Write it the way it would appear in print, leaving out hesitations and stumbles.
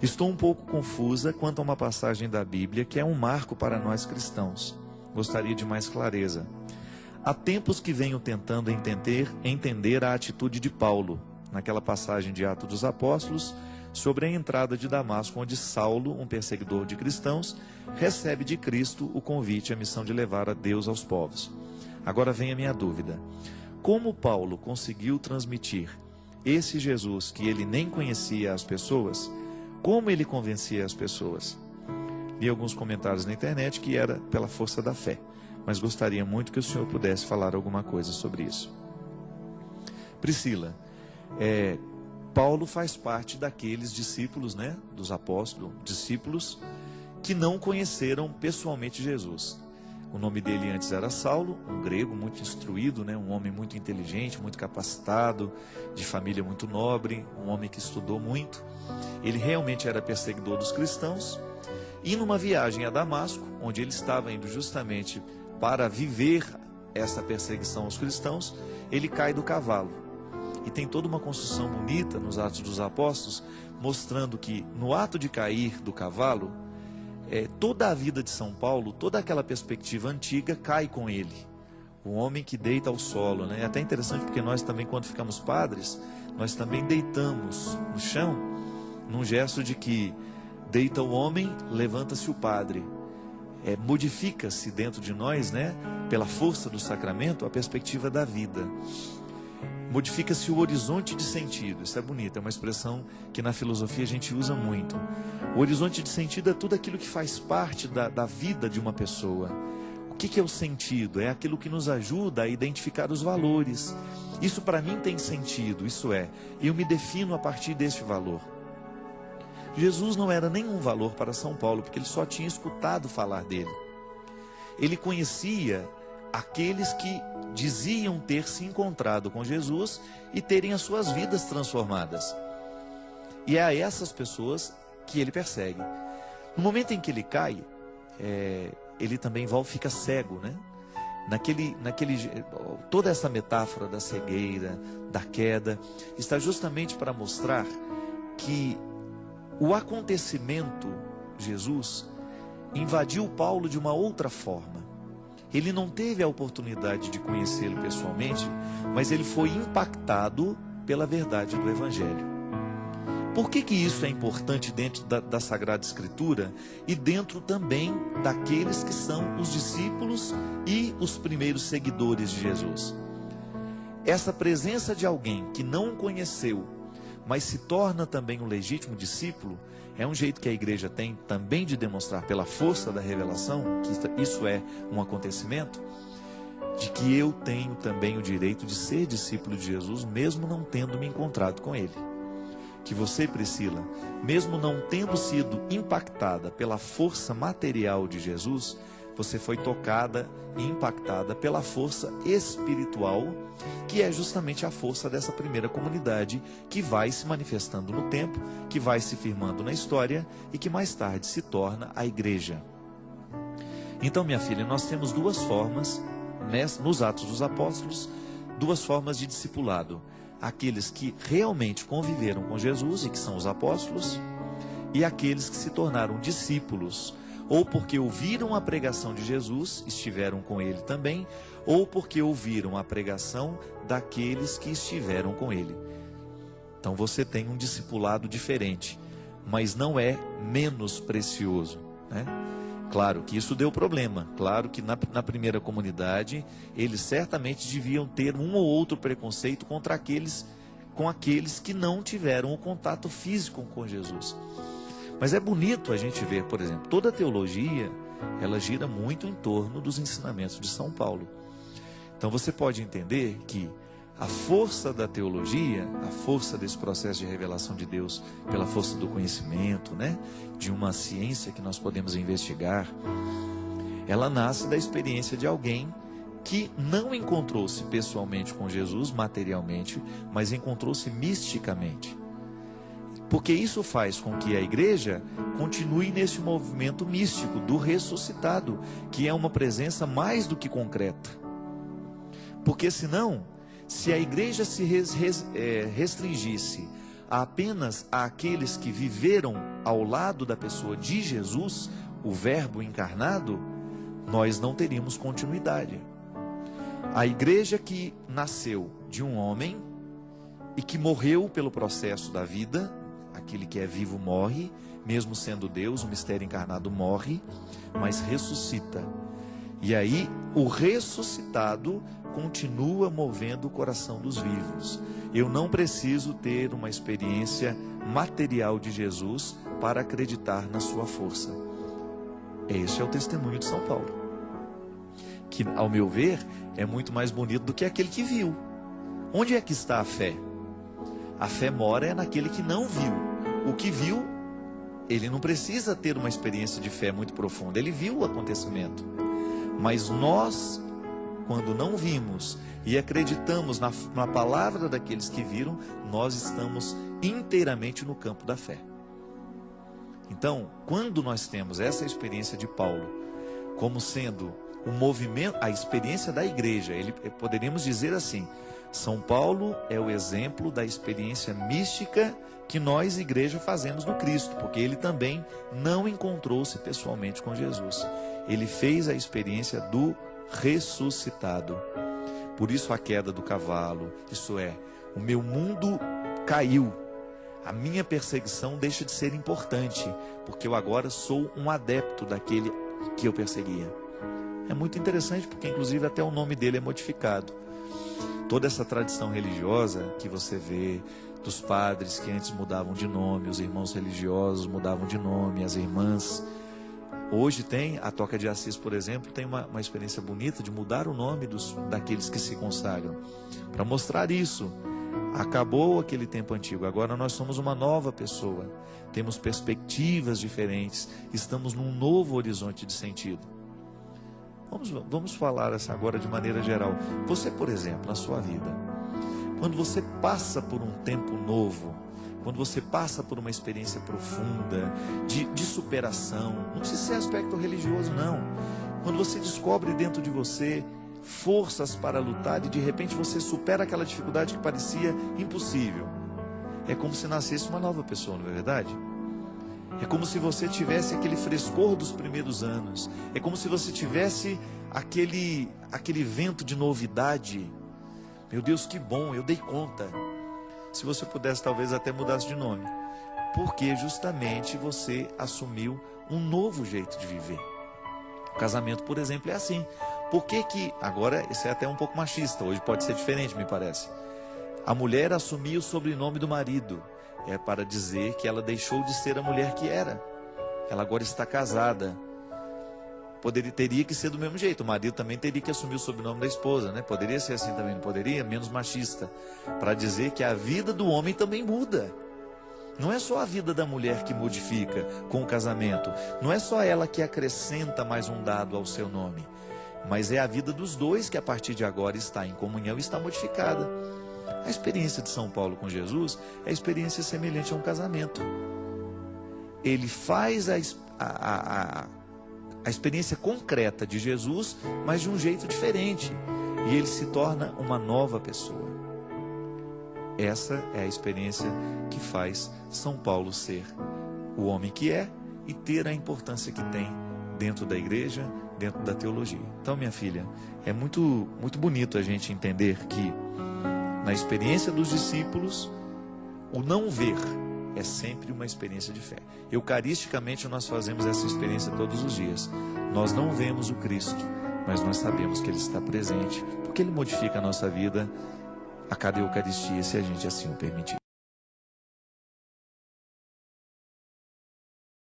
Estou um pouco confusa quanto a uma passagem da Bíblia que é um marco para nós cristãos. Gostaria de mais clareza. Há tempos que venho tentando entender a atitude de Paulo, naquela passagem de Atos dos Apóstolos, sobre a entrada de Damasco, onde Saulo, um perseguidor de cristãos, recebe de Cristo o convite à missão de levar a Deus aos povos. Agora vem a minha dúvida. Como Paulo conseguiu transmitir esse Jesus que ele nem conhecia às pessoas? Como ele convencia as pessoas? Li alguns comentários na internet que era pela força da fé, mas gostaria muito que o senhor pudesse falar alguma coisa sobre isso. Priscila, Paulo faz parte daqueles discípulos, dos apóstolos, discípulos que não conheceram pessoalmente Jesus. O nome dele antes era Saulo, um grego muito instruído, um homem muito inteligente, muito capacitado, de família muito nobre, um homem que estudou muito. Ele realmente era perseguidor dos cristãos. E numa viagem a Damasco, onde ele estava indo justamente para viver essa perseguição aos cristãos, ele cai do cavalo. E tem toda uma construção bonita nos Atos dos Apóstolos, mostrando que no ato de cair do cavalo, toda a vida de São Paulo, toda aquela perspectiva antiga cai com ele. O homem que deita ao solo, É até interessante porque nós também, quando ficamos padres, nós também deitamos no chão, num gesto de que deita o homem, levanta-se o padre. Modifica-se dentro de nós, pela força do sacramento, a perspectiva da vida. Modifica-se o horizonte de sentido. Isso é bonito, é uma expressão que na filosofia a gente usa muito. O horizonte de sentido é tudo aquilo que faz parte da vida de uma pessoa. O que é o sentido? É aquilo que nos ajuda a identificar os valores. Isso para mim tem sentido, eu me defino a partir deste valor. Jesus não era nenhum valor para São Paulo, porque ele só tinha escutado falar dele. Ele conhecia aqueles que diziam ter se encontrado com Jesus e terem as suas vidas transformadas. E é a essas pessoas que ele persegue. No momento em que ele cai, ele também fica cego, toda essa metáfora da cegueira, da queda, está justamente para mostrar que o acontecimento, Jesus, invadiu Paulo de uma outra forma. Ele não teve a oportunidade de conhecê-lo pessoalmente, mas ele foi impactado pela verdade do Evangelho. Por que isso é importante dentro da Sagrada Escritura e dentro também daqueles que são os discípulos e os primeiros seguidores de Jesus? Essa presença de alguém que não o conheceu, mas se torna também um legítimo discípulo, é um jeito que a igreja tem também de demonstrar pela força da revelação, que isso é um acontecimento, de que eu tenho também o direito de ser discípulo de Jesus, mesmo não tendo me encontrado com ele. Que você, Priscila, mesmo não tendo sido impactada pela força material de Jesus, você foi tocada e impactada pela força espiritual, que é justamente a força dessa primeira comunidade, que vai se manifestando no tempo, que vai se firmando na história e que mais tarde se torna a igreja. Então, minha filha, nós temos duas formas, nos Atos dos Apóstolos, duas formas de discipulado. Aqueles que realmente conviveram com Jesus e que são os apóstolos, e aqueles que se tornaram discípulos, ou porque ouviram a pregação de Jesus, estiveram com ele também, ou porque ouviram a pregação daqueles que estiveram com ele. Então você tem um discipulado diferente, mas não é menos precioso, Claro que isso deu problema, claro que na primeira comunidade, eles certamente deviam ter um ou outro preconceito com aqueles que não tiveram o contato físico com Jesus. Mas é bonito a gente ver, por exemplo, toda a teologia, ela gira muito em torno dos ensinamentos de São Paulo. Então você pode entender que a força da teologia, a força desse processo de revelação de Deus, pela força do conhecimento, de uma ciência que nós podemos investigar, ela nasce da experiência de alguém que não encontrou-se pessoalmente com Jesus, materialmente, mas encontrou-se misticamente. Porque isso faz com que a igreja continue nesse movimento místico do ressuscitado, que é uma presença mais do que concreta. Porque senão, se a igreja se restringisse apenas àqueles que viveram ao lado da pessoa de Jesus, o Verbo encarnado, nós não teríamos continuidade. A igreja que nasceu de um homem e que morreu pelo processo da vida, aquele que é vivo morre, mesmo sendo Deus, o mistério encarnado morre, mas ressuscita. E aí o ressuscitado continua movendo o coração dos vivos. Eu não preciso ter uma experiência material de Jesus para acreditar na sua força. Este é o testemunho de São Paulo, que, ao meu ver, é muito mais bonito do que aquele que viu. Onde é que está a fé? A fé mora naquele que não viu. O que viu, ele não precisa ter uma experiência de fé muito profunda. Ele viu o acontecimento. Mas nós, quando não vimos e acreditamos na palavra daqueles que viram, nós estamos inteiramente no campo da fé. Então, quando nós temos essa experiência de Paulo, como sendo o movimento, a experiência da igreja, poderíamos dizer assim: São Paulo é o exemplo da experiência mística que nós, igreja, fazemos no Cristo, porque ele também não encontrou-se pessoalmente com Jesus. Ele fez a experiência do ressuscitado. Por isso a queda do cavalo, isso é, o meu mundo caiu. A minha perseguição deixa de ser importante, porque eu agora sou um adepto daquele que eu perseguia. É muito interessante, porque inclusive até o nome dele é modificado. Toda essa tradição religiosa que você vê, dos padres que antes mudavam de nome, os irmãos religiosos mudavam de nome, as irmãs. Hoje tem, a Toca de Assis, por exemplo, tem uma experiência bonita de mudar o nome daqueles que se consagram, para mostrar isso. Acabou aquele tempo antigo, agora nós somos uma nova pessoa, temos perspectivas diferentes, estamos num novo horizonte de sentido. Vamos falar agora de maneira geral. Você, por exemplo, na sua vida, quando você passa por um tempo novo, quando você passa por uma experiência profunda, de superação, não precisa ser aspecto religioso, não. Quando você descobre dentro de você forças para lutar e de repente você supera aquela dificuldade que parecia impossível, é como se nascesse uma nova pessoa, não é verdade? É como se você tivesse aquele frescor dos primeiros anos, é como se você tivesse aquele vento de novidade. Meu Deus, que bom, eu dei conta. Se você pudesse, talvez até mudasse de nome, porque justamente você assumiu um novo jeito de viver. O casamento, por exemplo, é assim. Por que agora, isso é até um pouco machista, hoje pode ser diferente, me parece. A mulher assumiu o sobrenome do marido, é para dizer que ela deixou de ser a mulher que era. Ela agora está casada. Teria que ser do mesmo jeito, o marido também teria que assumir o sobrenome da esposa, né? Poderia ser assim também, não poderia? Menos machista, para dizer que a vida do homem também muda. Não é só a vida da mulher que modifica com o casamento, não é só ela que acrescenta mais um dado ao seu nome, mas é a vida dos dois que a partir de agora está em comunhão e está modificada. A experiência de São Paulo com Jesus é a experiência semelhante a um casamento. Ele faz a experiência concreta de Jesus, mas de um jeito diferente, e ele se torna uma nova pessoa. Essa é a experiência que faz São Paulo ser o homem que é e ter a importância que tem dentro da igreja, dentro da teologia. Então, minha filha, é muito, muito bonito a gente entender que na experiência dos discípulos, o não ver é sempre uma experiência de fé. Eucaristicamente nós fazemos essa experiência todos os dias. Nós não vemos o Cristo, mas nós sabemos que Ele está presente, porque Ele modifica a nossa vida a cada Eucaristia, se a gente assim o permitir.